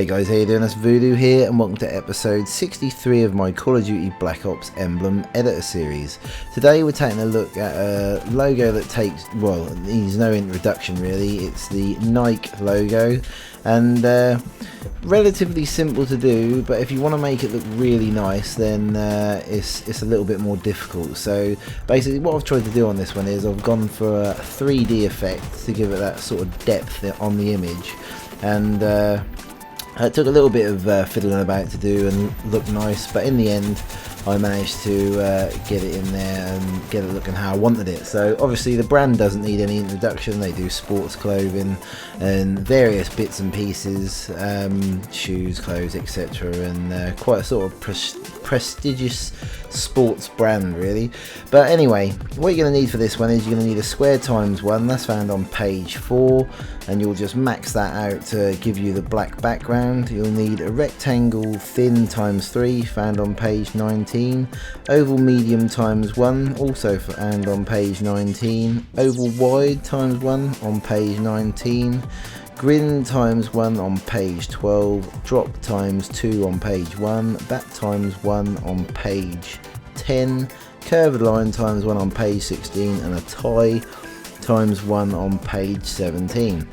Hey guys, how you doing? It's Voodoo here and welcome to episode 63 of my Call of Duty Black Ops Emblem editor series. Today we're taking a look at a logo that takes, well, it needs no introduction really. It's the Nike logo and relatively simple to do, but if you want to make it look really nice then it's a little bit more difficult. So basically what I've tried to do on this one is I've gone for a 3D effect to give it that sort of depth on the image, and it took a little bit of fiddling about to do and look nice, but in the end I managed to get it in there and get it looking how I wanted it. So obviously the brand doesn't need any introduction. They do sports clothing and various bits and pieces, shoes, clothes, etc., and quite a sort of prestigious sports brand really. But anyway, what you're going to need for this one is you're going to need a square times 1, that's found on page 4, and you'll just max that out to give you the black background. You'll need a rectangle thin times 3, found on page 19, oval medium times 1, also found on page 19, oval wide times 1 on page 19, grin times 1 on page 12, drop times 2 on page 1, back times 1 on page 10, curved line times 1 on page 16, and a tie times 1 on page 17.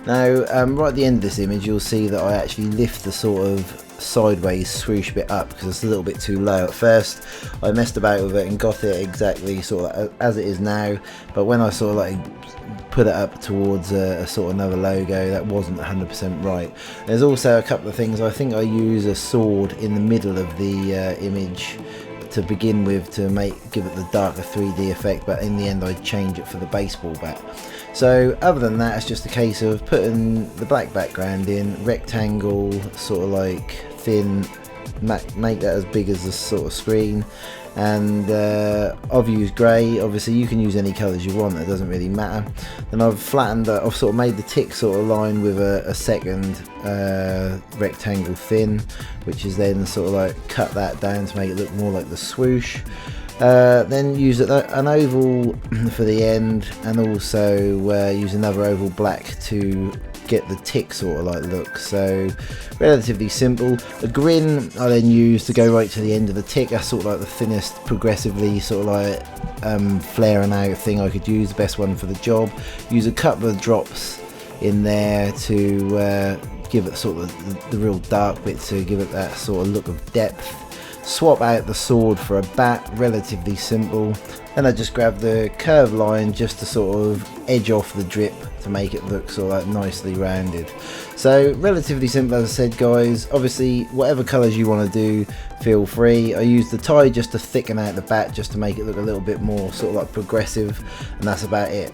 Now right at the end of this image you'll see that I actually lift the sort of sideways swoosh bit up because it's a little bit too low. At first I messed about with it and got it exactly sort of as it is now, but when I sort of like put it up towards a sort of another logo, that wasn't 100% right. There's also a couple of things. I think I use a sword in the middle of the image to begin with to give it the darker 3D effect, but in the end I change it for the baseball bat. So other than that, it's just a case of putting the black background in, rectangle, sort of like thin, make that as big as the sort of screen, and I've used grey. Obviously you can use any colours you want, it doesn't really matter. Then I've flattened, I've sort of made the tick sort of line with a second rectangle thin, which is then sort of like cut that down to make it look more like the swoosh. Then use an oval for the end, and also use another oval black to get the tick sort of like look. So relatively simple. A grin I then use to go right to the end of the tick. That's sort of like the thinnest, progressively sort of like flaring out thing I could use, the best one for the job. Use a couple of drops in there to give it sort of the real dark bit, to give it that sort of look of depth. Swap out the sword for a bat, relatively simple. Then I just grab the curved line just to sort of edge off the drip to make it look sort of like nicely rounded. So relatively simple, as I said guys. Obviously whatever colours you want to do, feel free. I use the tie just to thicken out the bat, just to make it look a little bit more sort of like progressive, and that's about it.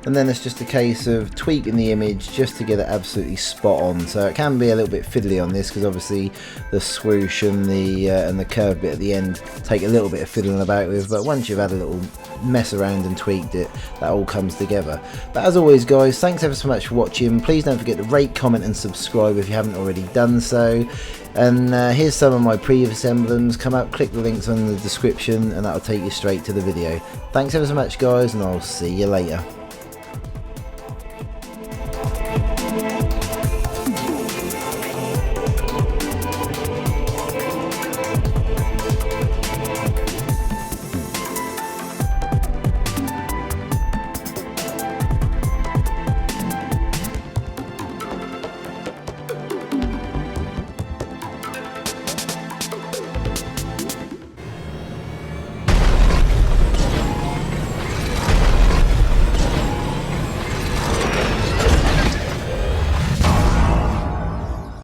And then it's just a case of tweaking the image just to get it absolutely spot on. So it can be a little bit fiddly on this because obviously the swoosh and the curved bit at the end take a little bit of fiddling about with, but once you've had a little mess around and tweaked it, that all comes together. But as always guys, thanks ever so much for watching. Please don't forget to rate, comment and subscribe if you haven't already done so. And here's some of my previous emblems. Come up, click the links on the description and that'll take you straight to the video. Thanks ever so much guys, and I'll see you later.